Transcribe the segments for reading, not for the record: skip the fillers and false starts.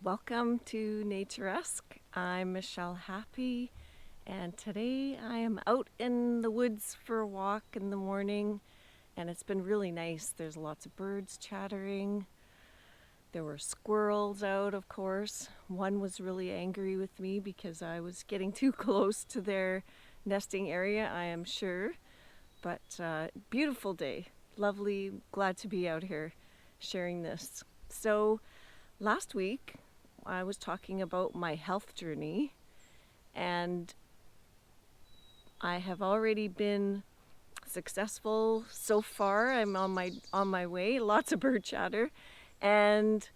Welcome to Naturesque. I'm Michele Happy, and today I am out in the woods for a walk in the morning, and it's been really nice. There's lots of birds chattering. There were squirrels out, of course. One was really angry with me because I was getting too close to their nesting area, I am sure. But beautiful day. Lovely, glad to be out here sharing this. So last week, I was talking about my health journey, and I have already been successful so far. I'm on my way. Lots of bird chatter, and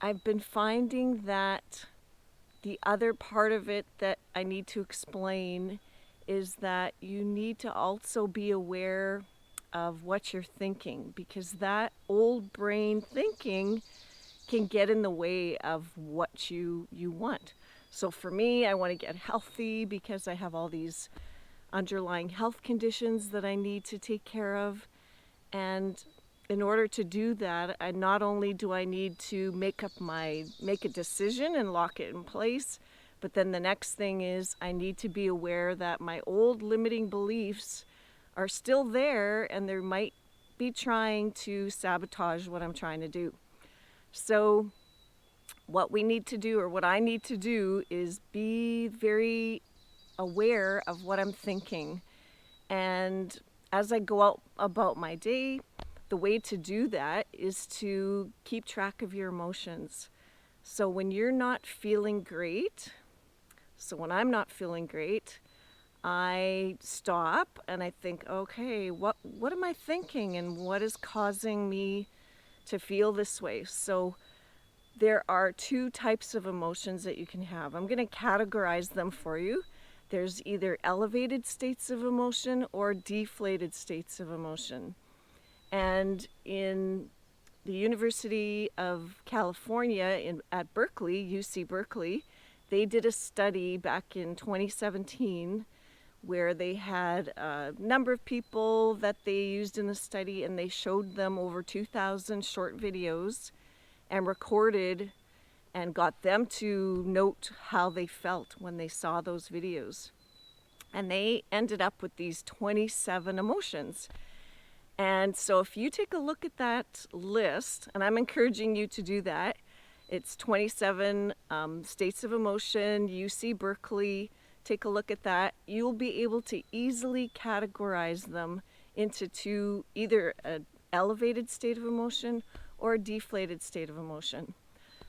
I've been finding that the other part of it that I need to explain is that you need to also be aware of what you're thinking, because that old brain thinking can get in the way of what you want. So for me, I want to get healthy because I have all these underlying health conditions that I need to take care of. And in order to do that, I not only do I need to make a decision and lock it in place, but then the next thing is I need to be aware that my old limiting beliefs are still there, and they might be trying to sabotage what I'm trying to do. So what we need to do, or what I need to do, is be very aware of what I'm thinking. And as I go out about my day, the way to do that is to keep track of your emotions. So when you're not feeling great, when I'm not feeling great, I stop and I think, okay, what am I thinking, and what is causing me to feel this way? So there are two types of emotions that you can have. I'm going to categorize them for you. There's either elevated states of emotion or deflated states of emotion. And in the University of California at Berkeley, UC Berkeley, they did a study back in 2017 where they had a number of people that they used in the study, and they showed them over 2,000 short videos and recorded and got them to note how they felt when they saw those videos. And they ended up with these 27 emotions. And so if you take a look at that list, and I'm encouraging you to do that, it's 27 states of emotion, UC Berkeley. Take a look at that. You'll be able to easily categorize them into either an elevated state of emotion or a deflated state of emotion.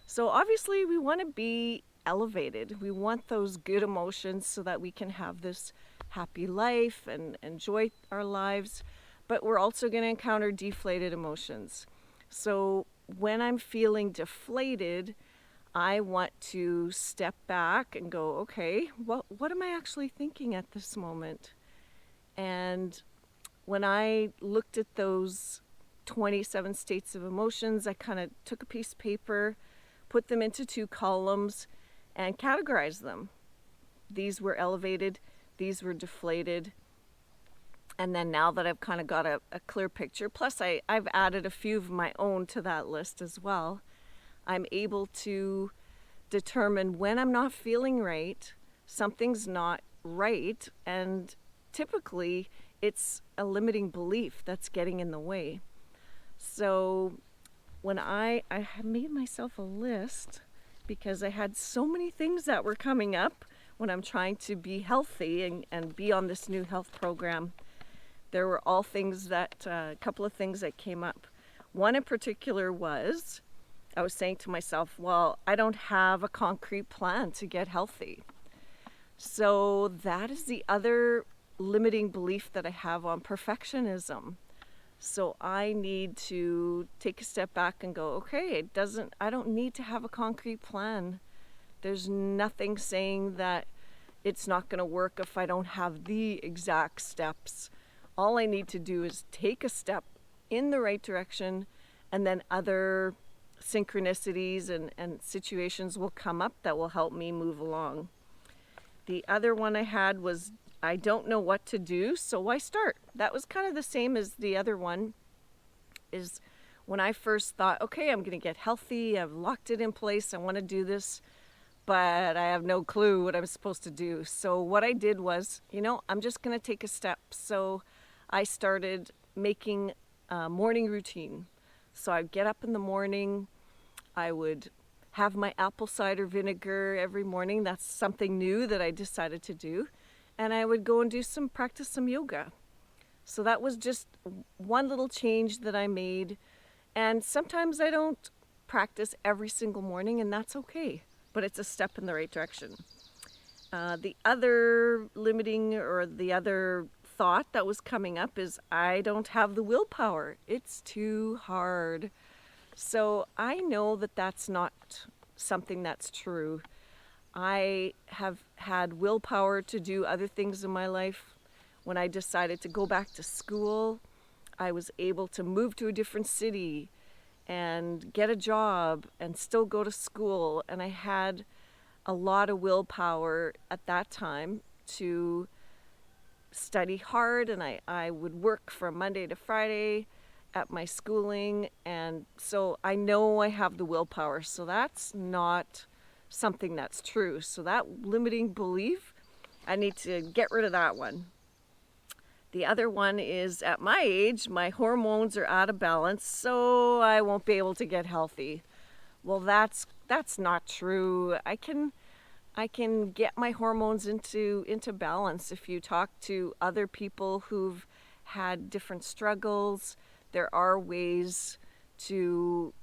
So obviously we want to be elevated. We want those good emotions so that we can have this happy life and enjoy our lives. But we're also going to encounter deflated emotions. So when I'm feeling deflated, I want to step back and go, okay, what am I actually thinking at this moment? And when I looked at those 27 states of emotions, I kind of took a piece of paper, put them into two columns, and categorized them. These were elevated, these were deflated. And then now that I've kind of got a clear picture, plus I've added a few of my own to that list as well, I'm able to determine when I'm not feeling right, something's not right, and typically it's a limiting belief that's getting in the way. So when I made myself a list because I had so many things that were coming up when I'm trying to be healthy and be on this new health program. There were all things that, a couple of things that came up. One in particular was, I was saying to myself, well, I don't have a concrete plan to get healthy. So that is the other limiting belief that I have on perfectionism. So I need to take a step back and go, okay, I don't need to have a concrete plan. There's nothing saying that it's not going to work if I don't have the exact steps. All I need to do is take a step in the right direction, and then other synchronicities and situations will come up that will help me move along. The other one I had was, I don't know what to do, so why start? That was kind of the same as the other one, is When I first thought, okay, I'm going to get healthy, I've locked it in place, I want to do this, but I have no clue what I'm supposed to do. So what I did was, I'm just going to take a step. So I started making a morning routine. So I'd get up in the morning, I would have my apple cider vinegar every morning. That's something new that I decided to do. And I would go and practice some yoga. So that was just one little change that I made. And sometimes I don't practice every single morning, and that's okay. But it's a step in the right direction. The other thought that was coming up is I don't have the willpower. It's too hard. So I know that that's not something that's true. I have had willpower to do other things in my life. When I decided to go back to school, I was able to move to a different city and get a job and still go to school. And I had a lot of willpower at that time to study hard, and I would work from Monday to Friday at my schooling. And so I know I have the willpower. So that's not something that's true. So that limiting belief, I need to get rid of that one. The other one is, at my age, my hormones are out of balance, so I won't be able to get healthy. Well, that's not true. I can get my hormones into balance. If you talk to other people who've had different struggles, there are ways to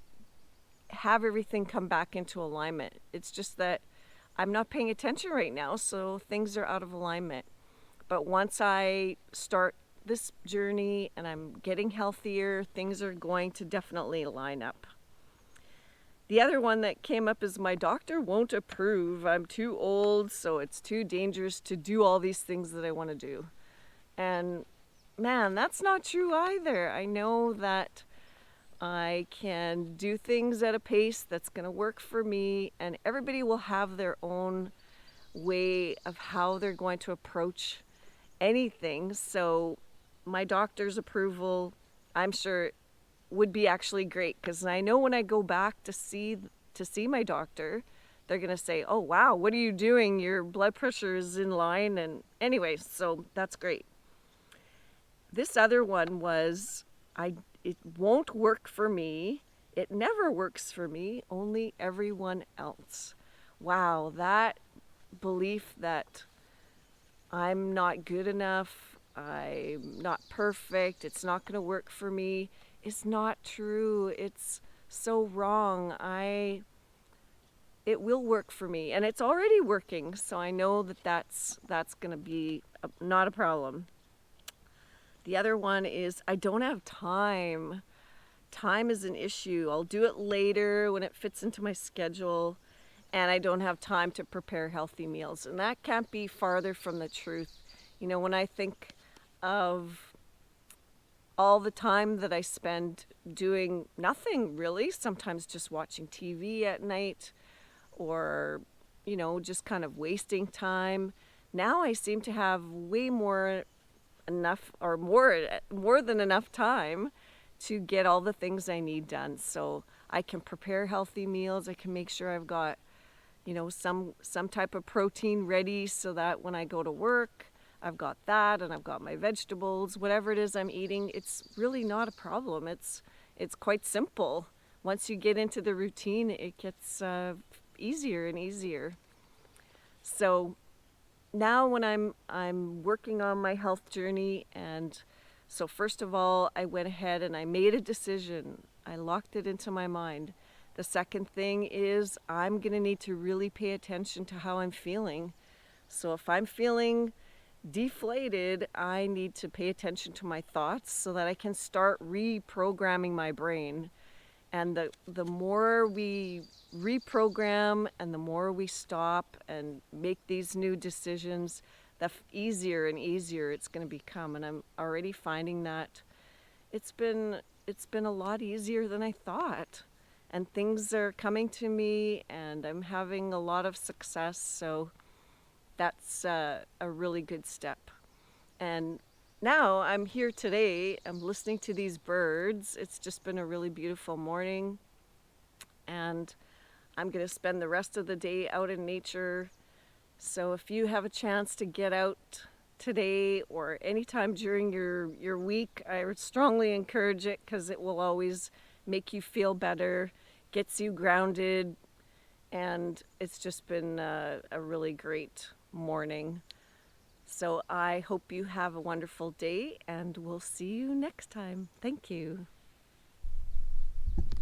have everything come back into alignment. It's just that I'm not paying attention right now, so things are out of alignment. But once I start this journey and I'm getting healthier, things are going to definitely line up. The other one that came up is my doctor won't approve. I'm too old, so it's too dangerous to do all these things that I want to do. And man, that's not true either. I know that I can do things at a pace that's going to work for me, and everybody will have their own way of how they're going to approach anything. So my doctor's approval, I'm sure, would be actually great, because I know when I go back to see my doctor, they're going to say, oh wow, what are you doing? Your blood pressure is in line. And anyway, so that's great. This other one was, it won't work for me. It never works for me, only everyone else. Wow, that belief that I'm not good enough, I'm not perfect, it's not going to work for me, is not true. It's so wrong. It will work for me, and it's already working, so I know that that's going to be not a problem. The other one is, I don't have time. Time is an issue. I'll do it later when it fits into my schedule, and I don't have time to prepare healthy meals. And that can't be farther from the truth. When I think of all the time that I spend doing nothing really, sometimes just watching TV at night, or, just kind of wasting time. Now I seem to have way more than enough time to get all the things I need done. So I can prepare healthy meals. I can make sure I've got, some type of protein ready, so that when I go to work, I've got that, and I've got my vegetables, whatever it is I'm eating. It's really not a problem. It's quite simple. Once you get into the routine, it gets easier and easier. So now when I'm working on my health journey, and so first of all, I went ahead and I made a decision. I locked it into my mind. The second thing is, I'm going to need to really pay attention to how I'm feeling. So if I'm feeling deflated, I need to pay attention to my thoughts so that I can start reprogramming my brain. And the more we reprogram and the more we stop and make these new decisions, the easier and easier it's going to become. And I'm already finding that it's been a lot easier than I thought. And things are coming to me, and I'm having a lot of success. So that's a really good step. And now I'm here today. I'm listening to these birds. It's just been a really beautiful morning, and I'm going to spend the rest of the day out in nature. So if you have a chance to get out today or anytime during your week, I would strongly encourage it because it will always make you feel better, gets you grounded, and it's just been a really great morning. So I hope you have a wonderful day, and we'll see you next time. Thank you.